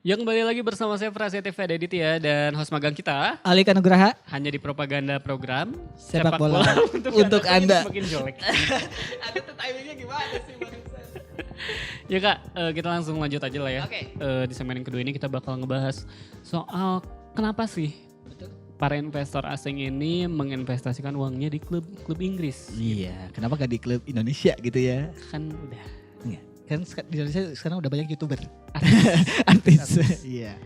Ya kembali lagi bersama saya Prasetya Aditya dan host magang kita Alika Nugraha, hanya di propaganda program sepak bola untuk Anda. Semakin jelek. Ada tuh timingnya gimana sih Ya Kak, kita langsung lanjut aja lah ya. Oke. Di segmen yang kedua ini kita bakal ngebahas soal kenapa sih Betul. para investor asing ini menginvestasikan uangnya di klub Inggris. Iya, kenapa gak di klub Indonesia gitu ya? Kan udah Iya. Kan di Indonesia sekarang udah banyak YouTuber. Artis. Iya.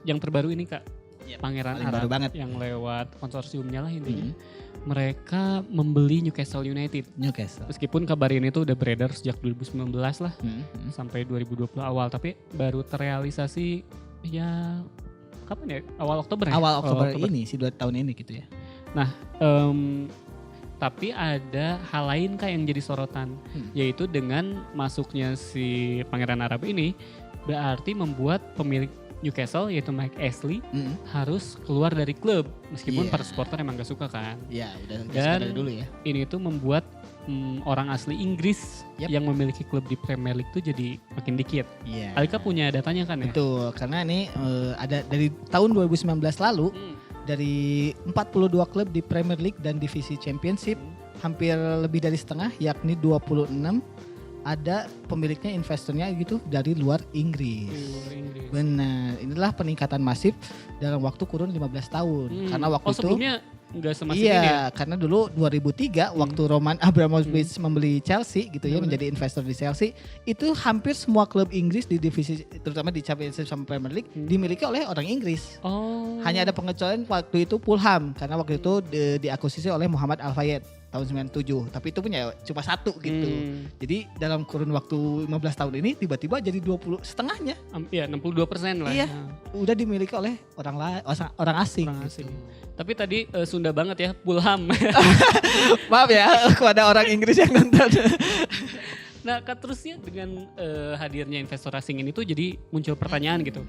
Yang terbaru ini Kak, Pangeran paling Arab baru banget. yang lewat konsorsiumnya lah intinya. Mhm. Mereka membeli Newcastle United. Newcastle. Meskipun kabar ini tuh udah beredar sejak 2019 lah Mhm. sampai 2020 awal, tapi baru terrealisasi ya kapan ya? Awal Oktober ya? Awal Oktober ini sih 2 tahun ini gitu ya. Tapi ada hal lain Kak yang jadi sorotan, yaitu dengan masuknya si Pangeran Arab ini berarti membuat pemilik Newcastle yaitu Mike Ashley harus keluar dari klub meskipun Iya. para supporter emang gak suka kan. Iya, udah Dan dari dulu ya. ini tuh membuat orang asli Inggris Yap. yang memiliki klub di Premier League tuh jadi makin dikit. Iya. Alika punya datanya kan ya? Betul, karena ini ada dari tahun 2019 lalu dari 42 klub di Premier League dan divisi Championship, hampir lebih dari setengah yakni 26 ada pemiliknya investornya gitu dari luar Inggris. Benar, inilah peningkatan masif dalam waktu kurun 15 tahun. Karena waktu itu sebelumnya nggak semasif ini ya? iya, karena dulu 2003 waktu Roman Abramovich membeli Chelsea gitu ya, menjadi investor di Chelsea, itu hampir semua klub Inggris di divisi terutama di Championship sama Premier League dimiliki oleh orang Inggris. Oh. Hanya ada pengecualian waktu itu Fulham karena waktu itu diakuisisi oleh Muhammad Al Fayed tahun 97, tapi itu punya cuma satu gitu. Jadi dalam kurun waktu 15 tahun ini tiba-tiba jadi 20 setengahnya. Iya 62% lah. Iya. Nah, Udah dimiliki oleh orang asing. orang gitu. asing. Tapi tadi Sunda banget ya, Fulham. Maaf ya kepada orang Inggris yang nonton. Nah, Kak, terusnya dengan hadirnya investor asing ini tuh jadi muncul pertanyaan gitu.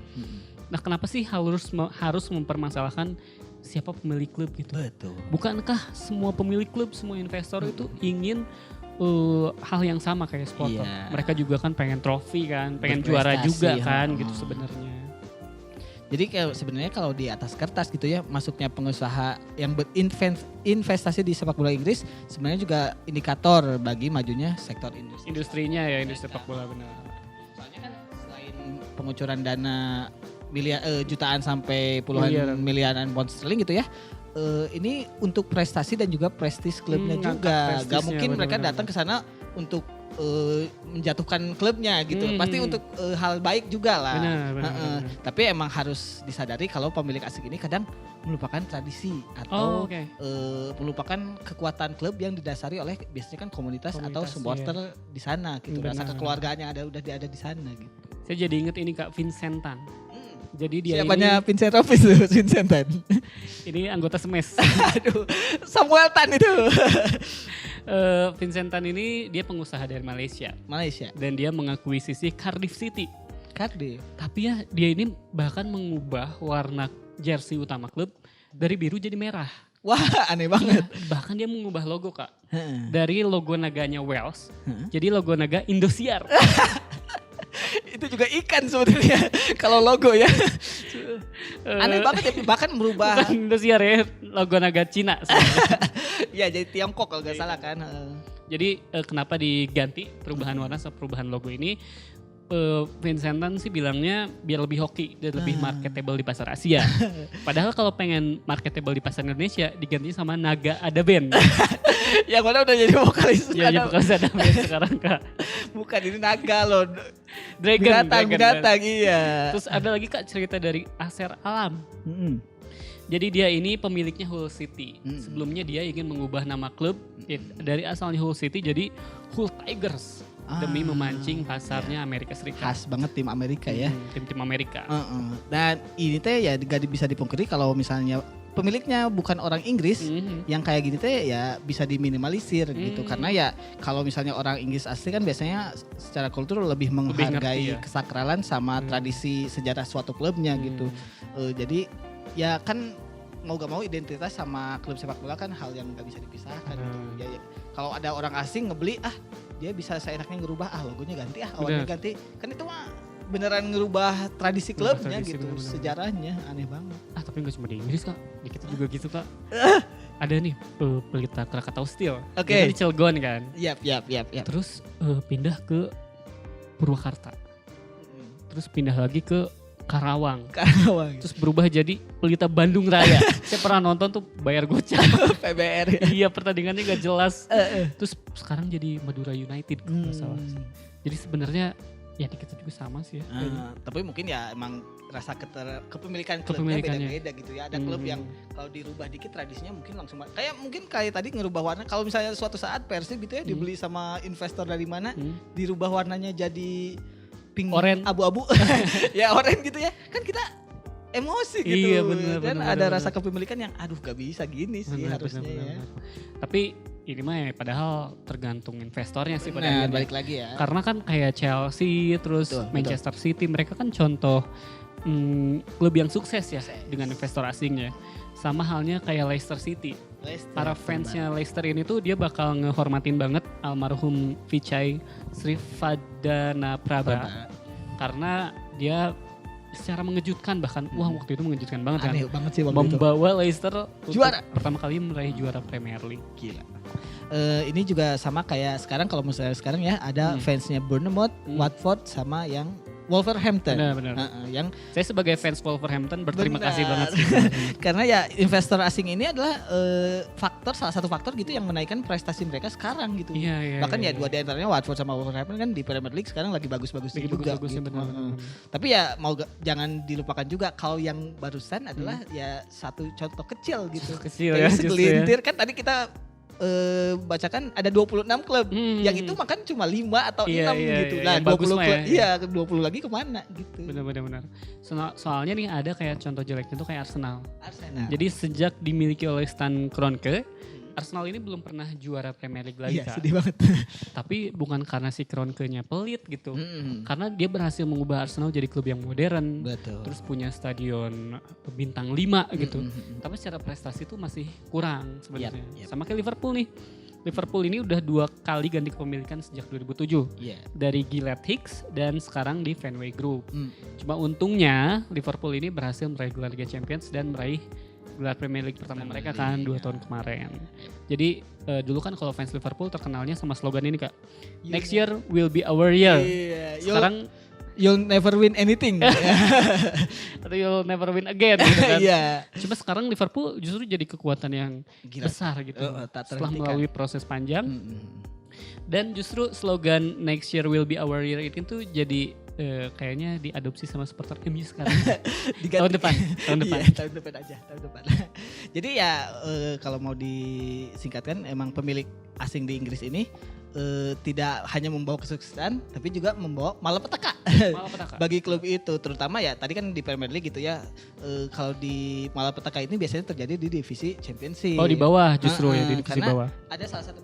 Nah, kenapa sih harus mempermasalahkan siapa pemilik klub gitu? Betul. Bukankah semua pemilik klub, semua investor itu ingin hal yang sama kayak supporter? Iya. Mereka juga kan pengen trofi kan, pengen Berprestasi, juara juga kan ya. gitu sebenarnya. Jadi sebenarnya kalau di atas kertas gitu ya, masuknya pengusaha yang berinvestasi di sepak bola Inggris sebenarnya juga indikator bagi majunya sektor industri. Industrinya ya, industri sepak bola benar. Soalnya kan selain pengucuran dana jutaan sampai puluhan miliaran pound sterling gitu ya, ini untuk prestasi dan juga prestis klubnya Ngangkat juga. Gak prestisnya, mungkin mereka benar-benar. datang ke sana untuk menjatuhkan klubnya gitu. Pasti untuk hal baik juga lah. Benar. Tapi emang harus disadari kalau pemilik asing ini kadang melupakan tradisi atau oke. melupakan kekuatan klub yang didasari oleh biasanya kan komunitas atau Komunitas, supporter di sana gitu. Rasa Benar. kekeluargaan yang udah ada di sana gitu. Saya jadi inget ini Kak Vincentan. Jadi dia Siapanya Vincent Robis tuh, Vincentan. ini anggota Smash. Aduh, Samuel Tan itu. Vincentan ini dia pengusaha dari Malaysia Malaysia, dan dia mengakuisisi Cardiff City. Cardiff. Tapi ya dia ini bahkan mengubah warna jersey utama klub dari biru jadi merah. Wah, aneh banget. Bahkan dia mengubah logo Kak. Heeh. Dari logo naganya Wales jadi logo naga Indosiar. Itu juga ikan sebetulnya kalau logo ya. Aneh banget ya, bahkan merubah. Bukan Indosiar ya, logo naga Cina sebenarnya. Ya jadi Tiongkok kalau nggak salah kan. Jadi kenapa diganti perubahan warna sama perubahan logo ini? Vincentan sih bilangnya biar lebih hoki dan lebih marketable di pasar Asia. Padahal kalau pengen marketable di pasar Indonesia diganti sama Naga Ada Band. Yang mana udah jadi vokalis. Ya jadi bukan Ada Band sekarang Kak. Bukan, ini naga loh. Dragon. Binatang iya. Terus ada lagi Kak cerita dari Aser Alam. Jadi dia ini pemiliknya Hull City. Sebelumnya dia ingin mengubah nama klub dari asalnya Hull City jadi Hull Tigers. Demi memancing pasarnya Amerika Serikat. Khas banget tim Amerika ya. Tim-tim Amerika. Dan ini teh ya gak bisa dipungkiri kalau misalnya pemiliknya bukan orang Inggris, yang kayak gini teh ya bisa diminimalisir gitu. Karena ya kalau misalnya orang Inggris asli kan biasanya secara kultur lebih menghargai kesakralan sama tradisi sejarah suatu klubnya gitu. Jadi ya kan mau gak mau identitas sama klub sepak bola kan hal yang gak bisa dipisahkan gitu. Ya, kalau ada orang asing ngebeli dia bisa seenaknya ngerubah logonya ganti awalnya ganti, kan itu mah beneran ngerubah tradisi klubnya tradisi, gitu, bener-bener. sejarahnya aneh banget. Tapi gak cuma di Inggris Kak, di kita juga gitu Kak. Ada nih Pelita Krakatau Steel. Oke. Dia kan di Cilegon kan. Yap. Terus pindah ke Purwakarta. Terus pindah lagi ke Karawang. Terus berubah jadi Pelita Bandung Raya. Saya pernah nonton tuh bayar gocap. PBR ya. Iya, pertandingannya gak jelas. Terus sekarang jadi Madura United kalau nggak salah. Jadi sebenarnya ya di kita juga sama sih ya. Tapi mungkin ya emang rasa kepemilikan klubnya beda-beda gitu ya. Ada klub yang kalau dirubah dikit tradisinya mungkin langsung kayak tadi ngerubah warna. Kalau misalnya suatu saat Persib gitu ya dibeli sama investor dari mana, dirubah warnanya jadi pink Oren. abu-abu. Ya oren gitu ya. Kan kita emosi gitu. Iya, bener, kan bener, ada bener. rasa kepemilikan yang aduh gak bisa gini sih harusnya ya. Tapi ini mah ya padahal tergantung investornya sih pada Nah, akhirnya. balik lagi ya. Karena kan kayak Chelsea terus Betul, Manchester City mereka kan contoh klub yang sukses ya dengan investor asingnya. Sama halnya kayak Leicester City. Para fansnya Leicester ini tuh dia bakal ngehormatin banget almarhum Vichai Srivadana Prabha. Karena dia secara mengejutkan bahkan waktu itu mengejutkan banget kan. Aneh banget sih waktu itu. Membawa Leicester Juara. pertama kali meraih juara Premier League. Gila. Ini juga sama kayak sekarang kalau misalnya sekarang ya ada fansnya Bournemouth, Watford sama yang Wolverhampton. Benar. Yang Saya sebagai fans Wolverhampton berterima Benar. kasih banget sih. karena ya investor asing ini adalah salah satu faktor gitu yang menaikkan prestasi mereka sekarang gitu. Iya. Bahkan ya dua di antaranya Watford sama Wolverhampton kan di Premier League sekarang lagi bagus-bagusnya Lagi juga. bagus-bagusnya, Gitu. benar. Tapi ya jangan dilupakan juga kalau yang barusan adalah ya satu contoh kecil gitu. Kecil Dari ya justru ya. segelintir kan tadi kita bacakan ada 26 klub. Yang itu makan cuma 5 atau 6 gitu. Iya. Nah, Yang bagus 20 mah klub, ya. iya 20 lagi kemana gitu. Benar. Soalnya nih ada kayak contoh jeleknya tuh kayak Arsenal. Arsenal. Jadi sejak dimiliki oleh Stan Kroenke, Arsenal ini belum pernah juara Premier League lagi Iya, Kak. sedih banget. Tapi bukan karena si Kroenke-nya pelit gitu. Karena dia berhasil mengubah Arsenal jadi klub yang modern. Betul. Terus punya stadion bintang 5 gitu. Tapi secara prestasi tuh masih kurang sebenarnya. Yap. Sama kayak Liverpool nih. Liverpool ini udah 2 kali ganti kepemilikan sejak 2007. Iya. Dari Gillett Hicks dan sekarang di Fenway Group. Cuma untungnya Liverpool ini berhasil meraih gelar Liga Champions dan meraih gelar Premier League pertama mereka kan 2 tahun kemarin. Jadi dulu kan kalau fans Liverpool terkenalnya sama slogan ini Kak. Next year will be our year. Iya. Sekarang You'll never win anything. atau you'll never win again gitu kan. Iya. Cuma sekarang Liverpool justru jadi kekuatan yang Gila. besar gitu. Tak Setelah terhentikan. melalui proses panjang. Dan justru slogan next year will be our year itu tuh jadi kayaknya diadopsi sama supporter MU sekarang. Diganti. tahun depan. Iya, tahun depan aja, tahun depan. Jadi ya kalau mau disingkatkan emang pemilik asing di Inggris ini tidak hanya membawa kesuksesan tapi juga membawa malapetaka bagi klub itu, terutama ya tadi kan di Premier League gitu ya. Kalau di malapetaka ini biasanya terjadi di divisi Championship. Oh di bawah justru ya di divisi karena bawah. Ada salah satu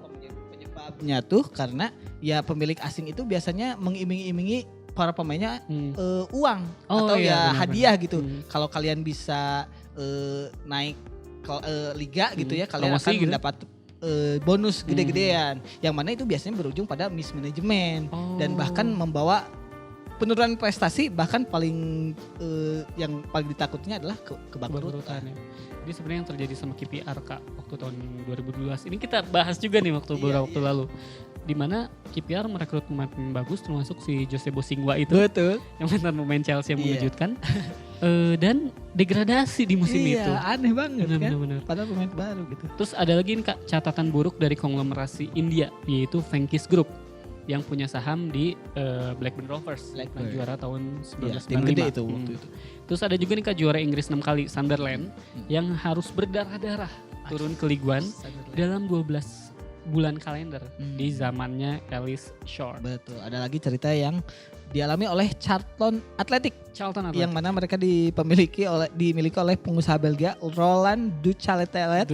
penyebabnya tuh karena ya pemilik asing itu biasanya mengiming-imingi para pemainnya uang atau ya benar, hadiah benar. gitu. Kalau kalian bisa naik liga gitu ya, kalian Promosi akan gitu. mendapat bonus gede-gedean. Yang mana itu biasanya berujung pada mismanagement dan bahkan membawa penurunan prestasi, bahkan paling yang paling ditakutnya adalah kebangkrutan. Ya. Jadi sebenarnya yang terjadi sama KPR Kak waktu tahun 2012 ini kita bahas juga nih waktu beberapa waktu lalu. Di mana KPR merekrut pemain bagus termasuk si Josebo Singwa itu. Betul. Yang mantan pemain Chelsea yang mengejutkan. Dan degradasi di musim itu. Iya, aneh banget kan. Benar. Padahal pemain baru gitu. Terus ada lagi nih Kak catatan buruk dari konglomerasi India yaitu Venkis Group yang punya saham di Blackburn Rovers yang juara tahun 1995. Tim gede itu waktu itu. Terus ada juga nih Kak juara Inggris 6 kali Sunderland yang harus berdarah-darah turun ke Ligue 1 dalam 12 bulan kalender di zamannya Alice Shore. Betul. Ada lagi cerita yang dialami oleh Charlton Athletic. Yang mana mereka dimiliki oleh pengusaha Belgia Roland Duchatelet.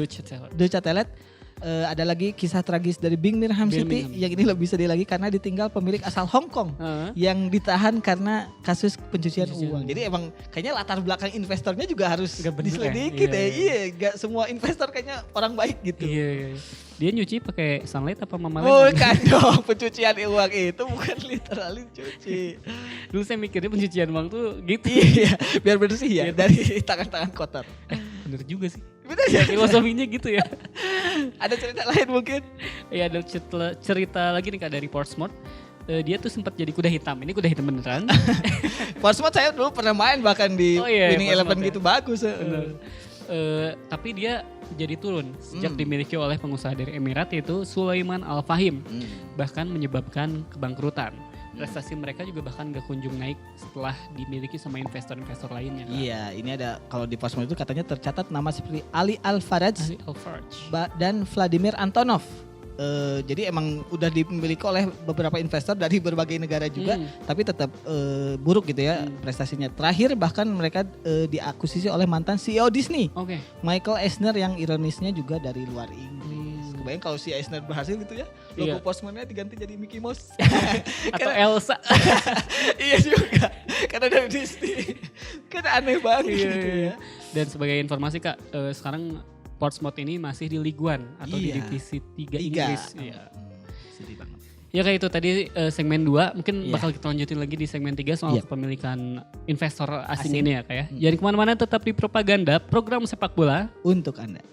ada lagi kisah tragis dari Birmingham City yang ini lebih sedih lagi karena ditinggal pemilik asal Hong Kong yang ditahan karena kasus pencucian uang. Jadi emang kayaknya latar belakang investornya juga harus diselidiki deh. Iya, gak semua investor kayaknya orang baik gitu. Iya. Dia nyuci pakai sunlight apa mama Bukan dong, pencucian uang itu bukan literally cuci. Dulu saya mikirnya pencucian uang tuh gitu. Iya, biar bersih ya dari tangan-tangan kotor. Bener juga sih. Bener ya? Filosofinya gitu ya. Ada cerita lain mungkin? Ya ada cerita lagi nih Kak dari Portsmouth. Dia tuh sempat jadi kuda hitam. Ini kuda hitam beneran. Portsmouth saya dulu pernah main bahkan di Winning Eleven gitu bagus. Tapi dia jadi turun sejak dimiliki oleh pengusaha dari Emirat yaitu Sulaiman Al Fahim. Bahkan menyebabkan kebangkrutan. Prestasi mereka juga bahkan gak kunjung naik setelah dimiliki sama investor-investor lainnya. Kan? Iya, ini ada kalau di Portsmouth itu katanya tercatat nama seperti Ali Al-Faraj dan Vladimir Antonov. Jadi emang udah dimiliki oleh beberapa investor dari berbagai negara juga, tapi tetap buruk gitu ya prestasinya. Terakhir bahkan mereka diakuisisi oleh mantan CEO Disney, Michael Eisner yang ironisnya juga dari luar Inggris. Kebayang kalau si Eisner berhasil gitu ya, logo Portsmouth-nya diganti jadi Mickey Mouse atau Elsa. Iya juga, karena dari Disney. Kan aneh banget gitu ya. Dan sebagai informasi Kak, sekarang Portsmouth ini masih di Ligue 1 atau di divisi 3 Inggris. Iya. Sedih banget. Ya kayak itu tadi segmen 2, mungkin bakal kita lanjutin lagi di segmen 3 soal kepemilikan investor asing ini ya Kak ya. Jadi kemana-mana tetap di Propaganda, program sepak bola untuk Anda.